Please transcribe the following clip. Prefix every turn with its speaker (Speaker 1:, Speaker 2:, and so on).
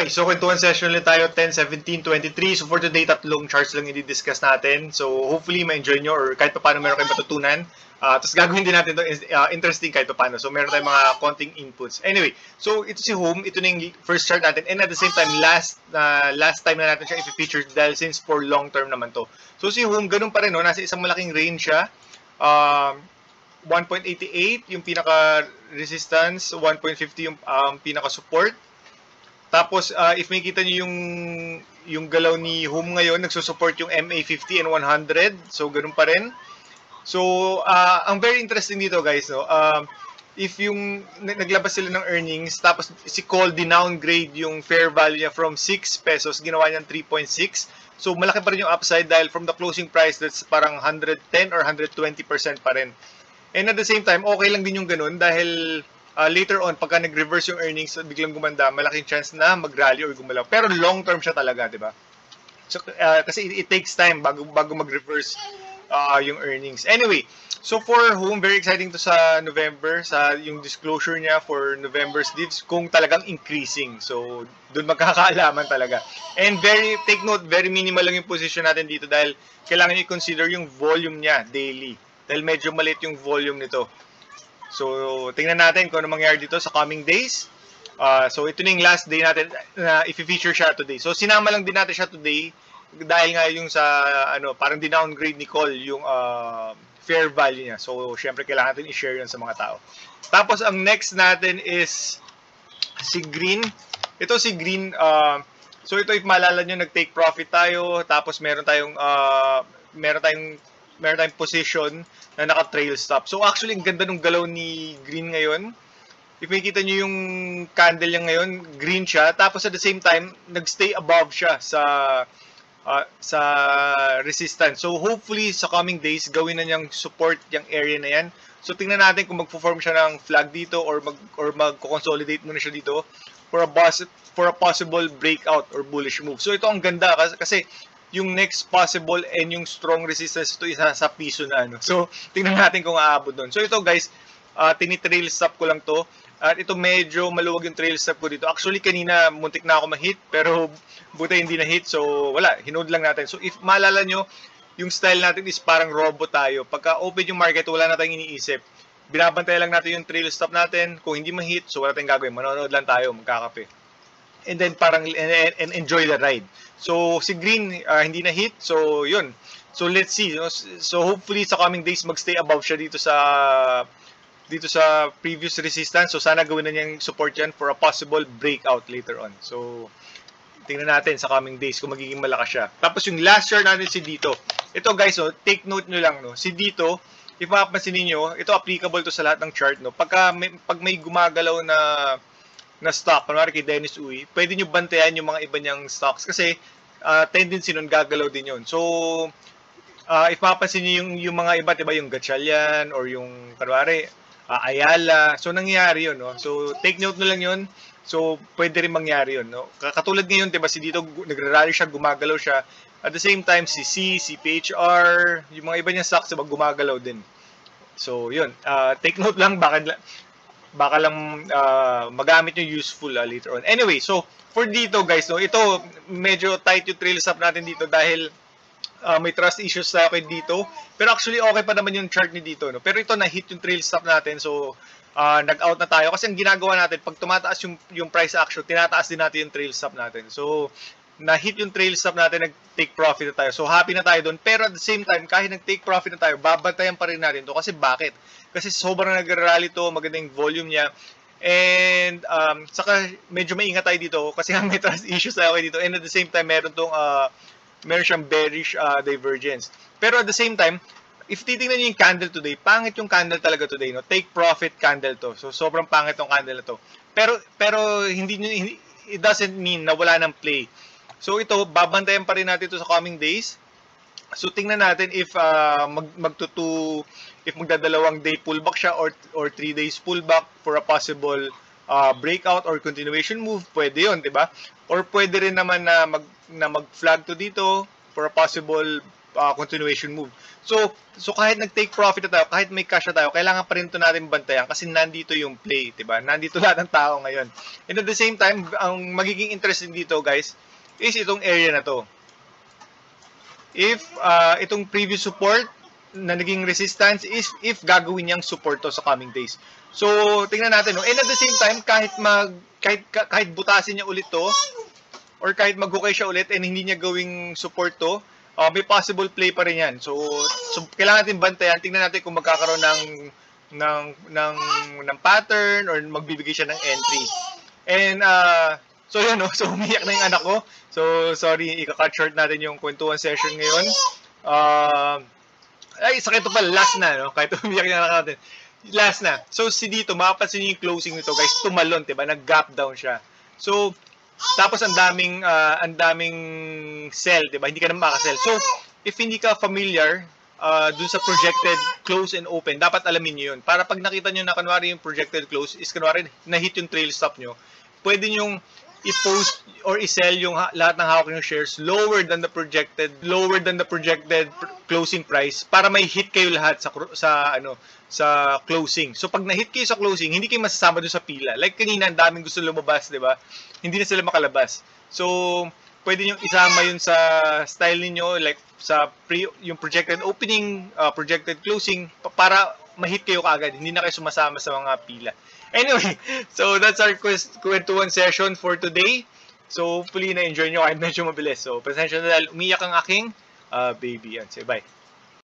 Speaker 1: Okay, so kwentuhan session ulit tayo, 10, 17, 23. So for today, tatlong charts lang i-discuss natin. So hopefully ma-enjoy nyo or kahit pa paano meron kayong matutunan. Tapos gagawin din natin ito interesting kahit pa paano. So meron tayong mga konting inputs. Anyway, so ito si Home. Ito na yung first chart natin. And at the same time, last time na natin siya i-feature dahil since for long term naman to. So si Home, ganun pa rin. No? Nasa isang malaking range siya. 1.88 yung pinaka-resistance, 1.50 yung pinaka-support. Tapos, if makikita nyo yung galaw ni Home ngayon, nagsusupport yung MA50 and 100. So, ganun pa rin. So, ang very interesting dito, guys, no? If yung naglabas sila ng earnings, tapos si Call dinowngrade yung fair value niya from 6 pesos, ginawa niyang 3.6. So, malaki pa rin yung upside dahil from the closing price, that's parang 110 or 120% pa rin. And at the same time, okay lang din yung ganun dahil later on, pagka nag-reverse yung earnings at biglang gumanda, malaking chance na mag-rally or gumalaw. Pero long term siya talaga, di ba? So, kasi it takes time bago mag-reverse yung earnings. Anyway, so for Home, very exciting to sa November, sa yung disclosure niya for November's divs, kung talagang increasing. So, doon magkakaalaman talaga. And take note, very minimal lang yung position natin dito dahil kailangan nyo i-consider yung volume niya daily. Dahil medyo maliit yung volume nito. So, tingnan natin kung ano mangyayari dito sa coming days. So, ito na yung last day natin na i-feature siya today. So, sinama lang din natin siya today dahil nga yung sa, parang dinowngrade ni Call yung fair value niya. So, syempre, kailangan natin i-share yun sa mga tao. Tapos, ang next natin is si Green. Ito si Green. So, ito, if maalala nyo, nag-take profit tayo. Tapos, meron tayong position na naka-trail stop. So actually, ang ganda ng galaw ni Green ngayon. If makikita nyo yung candle niya ngayon, green siya. Tapos at the same time, nag-stay above siya sa resistance. So hopefully, sa coming days, gawin na niyang support yung area na yan. So tingnan natin kung mag-form siya ng flag dito or mag-consolidate muna siya dito for a possible breakout or bullish move. So ito ang ganda kasi yung next possible and yung strong resistance ito isa sa piso na So, tingnan natin kung aabot doon. So, ito guys, tinitrail stop ko lang to. At ito medyo maluwag yung trail stop ko dito. Actually, kanina muntik na ako ma-hit pero buti hindi na-hit. So, wala. Hinood lang natin. So, if maalala nyo, yung style natin is parang robot tayo. Pagka open yung market, wala na tayong iniisip. Binabantay lang natin yung trail stop natin. Kung hindi ma-hit, so wala tayong gagawin. Manonood lang tayo, magkakape. And then parang and enjoy the ride. So si Green hindi na hit. So yun. So let's see. So hopefully sa coming days magstay above siya dito sa previous resistance. So sana gawin na niyang support yan for a possible breakout later on. So tingnan natin sa coming days kung magiging malakas siya. Tapos yung last chart natin si dito. Ito guys, take note nyo lang si dito, if mapapansin niyo, ito applicable to sa lahat ng chart pag may gumagalaw na stock, kunwari kay Dennis Uy, pwede nyo bantayan yung mga iba niyang stocks kasi tendency nun gagalaw din yun. So, if mapapansin nyo yung mga iba, diba, yung Gatchalian or yung, kunwari, Ayala, so nangyayari yun. So, take note na lang yun. So, pwede rin mangyari yun. Katulad ngayon, diba, si dito nagrarally siya, gumagalaw siya. At the same time, si PHR, yung mga iba niyang stocks, diba, gumagalaw din. So, yun. Take note lang, baka lang magamit nyo useful later on. Anyway, so for dito guys, ito medyo tight yung trail stop natin dito dahil may trust issues tayo kay dito. Pero actually okay pa naman yung chart ni dito. Pero ito na-hit yung trail stop natin. So nag-out na tayo. Kasi ang ginagawa natin, pag tumataas yung price action, tinataas din natin yung trail stop natin. So na-hit yung trail stop natin, nag-take profit na tayo. So happy na tayo doon. Pero at the same time, kahit nag-take profit na tayo, babantayan pa rin natin to. Kasi bakit? Kasi sobrang nag-rally to, maganda yung volume niya. And saka medyo maingat tayo dito kasi may trust issues tayo dito. And at the same time, meron siyang bearish divergence. Pero at the same time, if titingnan niyo yung candle today, pangit yung candle talaga today. Take profit candle to. So sobrang pangit yung candle na to. Pero it doesn't mean na wala ng play. So ito, babantayan pa rin natin ito sa coming days. So tingnan natin if if magdadalawang day pullback siya or 3 days pullback for a possible breakout or continuation move, pwede 'yon, 'di ba? Or pwede rin naman na mag-flag to dito for a possible continuation move. So kahit nag-take profit na tayo, kahit may cash na tayo, kailangan pa rin ito natin bantayan kasi nandito yung play, diba? Nandito lahat ng tao ngayon. And at the same time, ang magiging interesting dito, guys, is itong area na to. If itong previous support na naging resistance is if gagawin niyang support to sa coming days. So, tingnan natin, no? And at the same time, kahit butasin niya ulit to, or kahit mag-okay siya ulit and hindi niya gawing support to, may possible play pa rin yan. So kailangan natin bantayan. Tingnan natin kung magkakaroon ng pattern or magbibigay siya ng entry. And, so yun, no? So umiyak na yung anak ko. So, sorry, ika-cut short natin yung kwentuhan session ngayon. Ay, sakit ito pala, last na, no? Kahit umiyak yung anak natin. Last na. So, si dito, makapansin niyo yung closing nito, guys, tumalon, diba? Nag-gap down siya. So, tapos ang daming sell, 'di ba? Hindi ka na makaka-sell. So, if hindi ka familiar dun sa projected close and open, dapat alamin niyo 'yun. Para pag nakita niyo na kanwari yung projected close is kanwari na-hit yung trail stop niyo, pwede niyo i-post or i-sell yung lahat ng hawak ng shares lower than the projected closing price para may hit kayo lahat sa closing. So pag na-hit kayo sa closing, hindi kayo masasama doon sa pila. Like kanina, ang daming gusto lumabas, 'di ba? Hindi na sila makalabas. So pwede niyo isama 'yun sa style niyo, like sa yung projected opening, projected closing para ma-hit kayo kaagad. Hindi na kayo sumasama sa mga pila. Anyway, so that's our kwentuhan session for today. So hopefully na-enjoy nyo kahit medyo mabilis. So pasensya na dahil umiyak ang aking baby. Yan, say bye.